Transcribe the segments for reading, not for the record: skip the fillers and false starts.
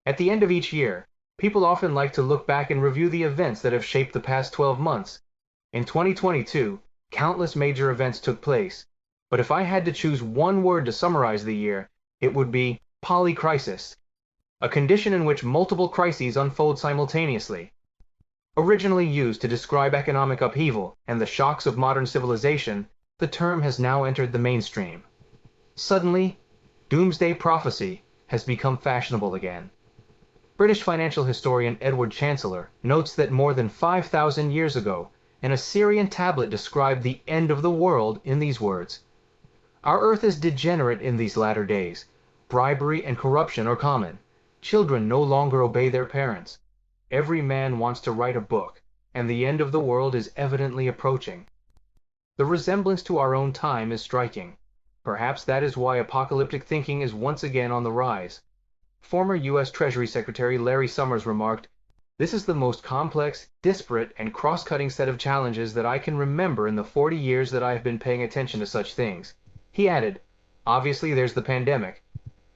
At the end of each year, people often like to look back and review the events that have shaped the past 12 months. In 2022, countless major events took place, but if I had to choose one word to summarize the year, it would be polycrisis, a condition in which multiple crises unfold simultaneously. Originally used to describe economic upheaval and the shocks of modern civilization, the term has now entered the mainstream. Suddenly, doomsday prophecy has become fashionable again. British financial historian Edward Chancellor notes that more than 5,000 years ago, an Assyrian tablet described the end of the world in these words: "Our earth is degenerate in these latter days. Bribery and corruption are common. Children no longer obey their parents. Every man wants to write a book, and the end of the world is evidently approaching." The resemblance to our own time is striking. Perhaps that is why apocalyptic thinking is once again on the rise. Former U.S. Treasury Secretary Larry Summers remarked, "This is the most complex, disparate, and cross-cutting set of challenges that I can remember in the 40 years that I have been paying attention to such things." He added, "Obviously there's the pandemic,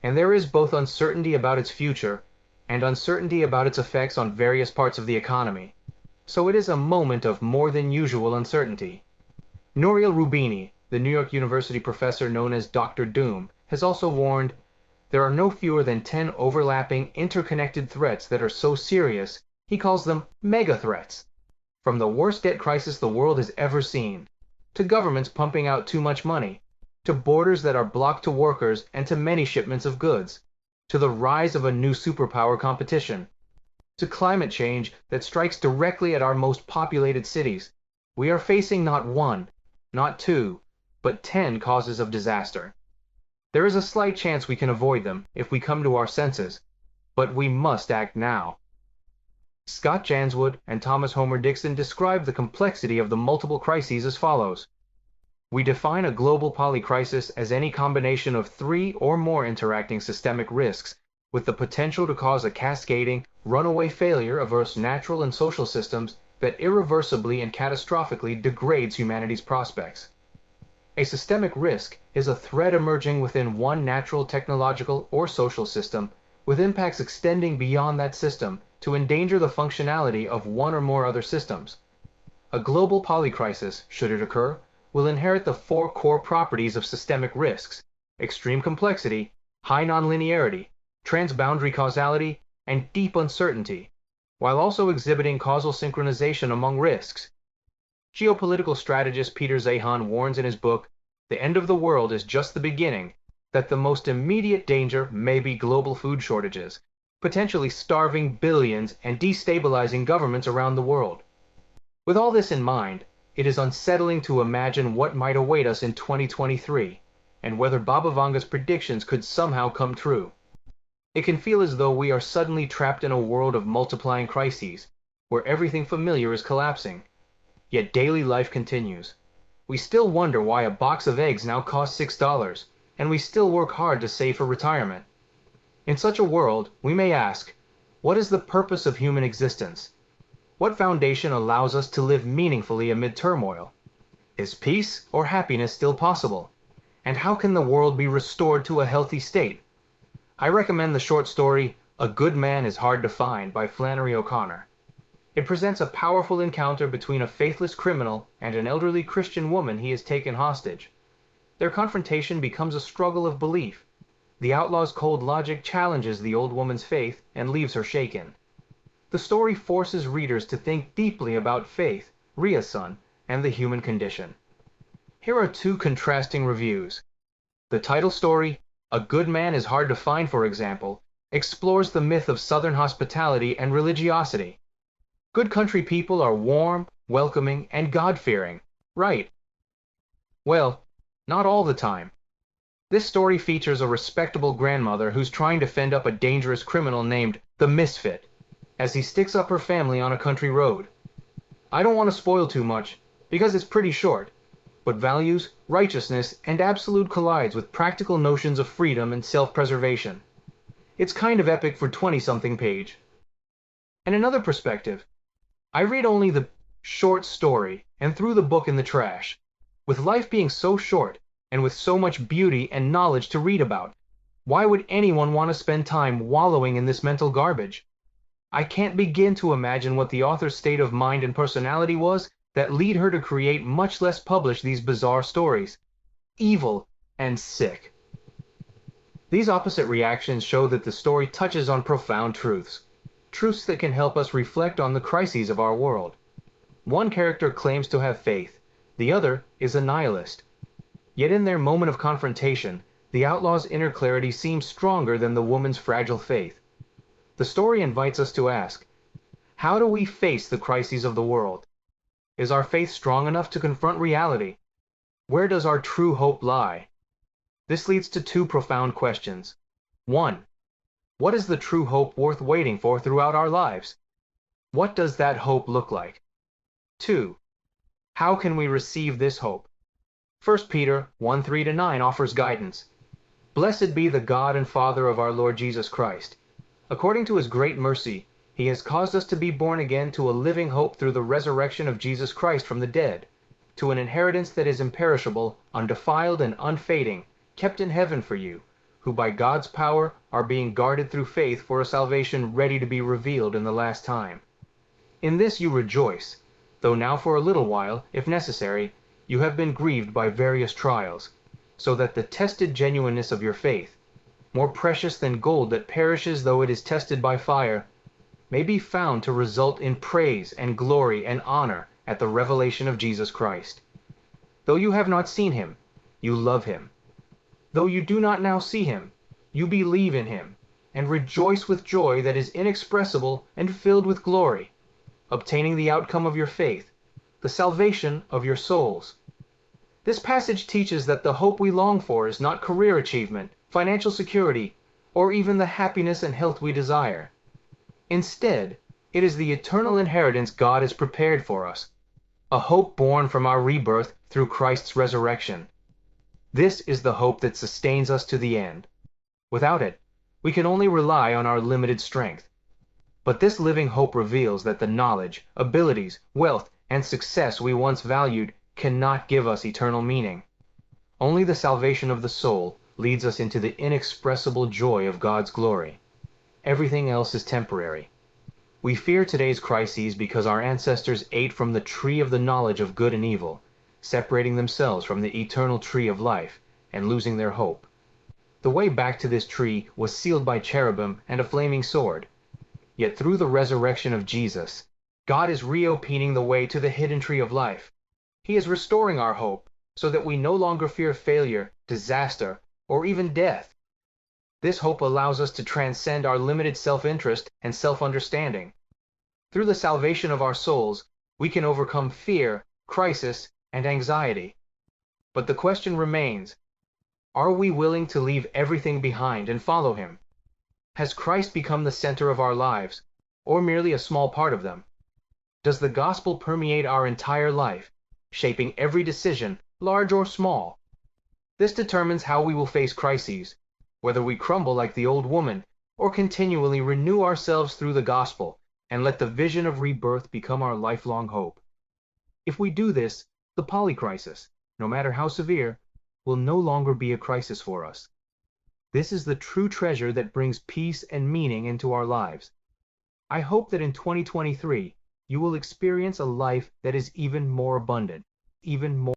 and there is both uncertainty about its future and uncertainty about its effects on various parts of the economy. So it is a moment of more than usual uncertainty." Nouriel Roubini, the New York University professor known as Dr. Doom, has also warned, "There are no fewer than 10 overlapping, interconnected threats that are so serious, he calls them mega-threats. From the worst debt crisis the world has ever seen, to governments pumping out too much money, to borders that are blocked to workers and to many shipments of goods, to the rise of a new superpower competition, to climate change that strikes directly at our most populated cities. We are facing not one, not two, but 10 causes of disaster. There is a slight chance we can avoid them if we come to our senses, but we must act now." Scott Janswood and Thomas Homer Dixon describe the complexity of the multiple crises as follows. "We define a global polycrisis as any combination of 3 or more interacting systemic risks with the potential to cause a cascading, runaway failure of Earth's natural and social systems that irreversibly and catastrophically degrades humanity's prospects. A systemic risk is a threat emerging within one natural, technological, or social system, with impacts extending beyond that system to endanger the functionality of one or more other systems. A global polycrisis, should it occur, will inherit the 4 core properties of systemic risks: extreme complexity, high nonlinearity, transboundary causality, and deep uncertainty, while also exhibiting causal synchronization among risks. Geopolitical strategist Peter Zeihan warns in his book, "The End of the World is Just the Beginning," that the most immediate danger may be global food shortages, potentially starving billions and destabilizing governments around the world. With all this in mind, it is unsettling to imagine what might await us in 2023, and whether Baba Vanga's predictions could somehow come true. It can feel as though we are suddenly trapped in a world of multiplying crises, where everything familiar is collapsing. Yet daily life continues. We still wonder why a box of eggs now costs $6, and we still work hard to save for retirement. In such a world, we may ask, what is the purpose of human existence? What foundation allows us to live meaningfully amid turmoil? Is peace or happiness still possible? And how can the world be restored to a healthy state? I recommend the short story, A Good Man is Hard to Find by Flannery O'Connor. It presents a powerful encounter between a faithless criminal and an elderly Christian woman he has taken hostage. Their confrontation becomes a struggle of belief. The outlaw's cold logic challenges the old woman's faith and leaves her shaken. The story forces readers to think deeply about faith, Ryasun, and the human condition. Here are 2 contrasting reviews. The title story, A Good Man is Hard to Find, for example, explores the myth of Southern hospitality and religiosity. Good country people are warm, welcoming, and God-fearing, right? Well, not all the time. This story features a respectable grandmother who's trying to fend up a dangerous criminal named the Misfit, as he sticks up her family on a country road. I don't want to spoil too much, because it's pretty short, but values, righteousness, and absolute collides with practical notions of freedom and self-preservation. It's kind of epic for 20-something page. And another perspective, I read only the short story and threw the book in the trash. With life being so short, and with so much beauty and knowledge to read about, Why would anyone want to spend time wallowing in this mental garbage? I can't begin to imagine what the author's state of mind and personality was that lead her to create, much less publish, these bizarre stories. Evil and sick. These opposite reactions show that the story touches on profound truths. Truths that can help us reflect on the crises of our world. One character claims to have faith, the other is a nihilist. Yet in their moment of confrontation, the outlaw's inner clarity seems stronger than the woman's fragile faith. The story invites us to ask, how do we face the crises of the world? Is our faith strong enough to confront reality? Where does our true hope lie? This leads to two profound questions. 1. What is the true hope worth waiting for throughout our lives? What does that hope look like? 2. How can we receive this hope? 1 Peter 1:3-9 offers guidance. Blessed be the God and Father of our Lord Jesus Christ. According to his great mercy, he has caused us to be born again to a living hope through the resurrection of Jesus Christ from the dead, to an inheritance that is imperishable, undefiled, and unfading, kept in heaven for you, who by God's power are being guarded through faith for a salvation ready to be revealed in the last time. In this you rejoice, though now for a little while, if necessary, you have been grieved by various trials, so that the tested genuineness of your faith, more precious than gold that perishes though it is tested by fire, may be found to result in praise and glory and honor at the revelation of Jesus Christ. Though you have not seen him, you love him. Though you do not now see him, you believe in him, and rejoice with joy that is inexpressible and filled with glory, obtaining the outcome of your faith, the salvation of your souls. This passage teaches that the hope we long for is not career achievement, financial security, or even the happiness and health we desire. Instead, it is the eternal inheritance God has prepared for us, a hope born from our rebirth through Christ's resurrection. This is the hope that sustains us to the end. Without it, we can only rely on our limited strength. But this living hope reveals that the knowledge, abilities, wealth, and success we once valued cannot give us eternal meaning. Only the salvation of the soul leads us into the inexpressible joy of God's glory. Everything else is temporary. We fear today's crises because our ancestors ate from the tree of the knowledge of good and evil, separating themselves from the eternal tree of life and losing their hope. The way back to this tree was sealed by cherubim and a flaming sword. Yet through the resurrection of Jesus, God is reopening the way to the hidden tree of life. He is restoring our hope so that we no longer fear failure, disaster, or even death. This hope allows us to transcend our limited self-interest and self-understanding. Through the salvation of our souls, we can overcome fear, crisis, and anxiety. But the question remains, are we willing to leave everything behind and follow him? Has Christ become the center of our lives, or merely a small part of them? Does the gospel permeate our entire life, shaping every decision, large or small? This determines how we will face crises, whether we crumble like the old woman, or continually renew ourselves through the gospel and let the vision of rebirth become our lifelong hope. If we do this, the polycrisis, no matter how severe, will no longer be a crisis for us. This is the true treasure that brings peace and meaning into our lives. I hope that in 2023, you will experience a life that is even more abundant, even more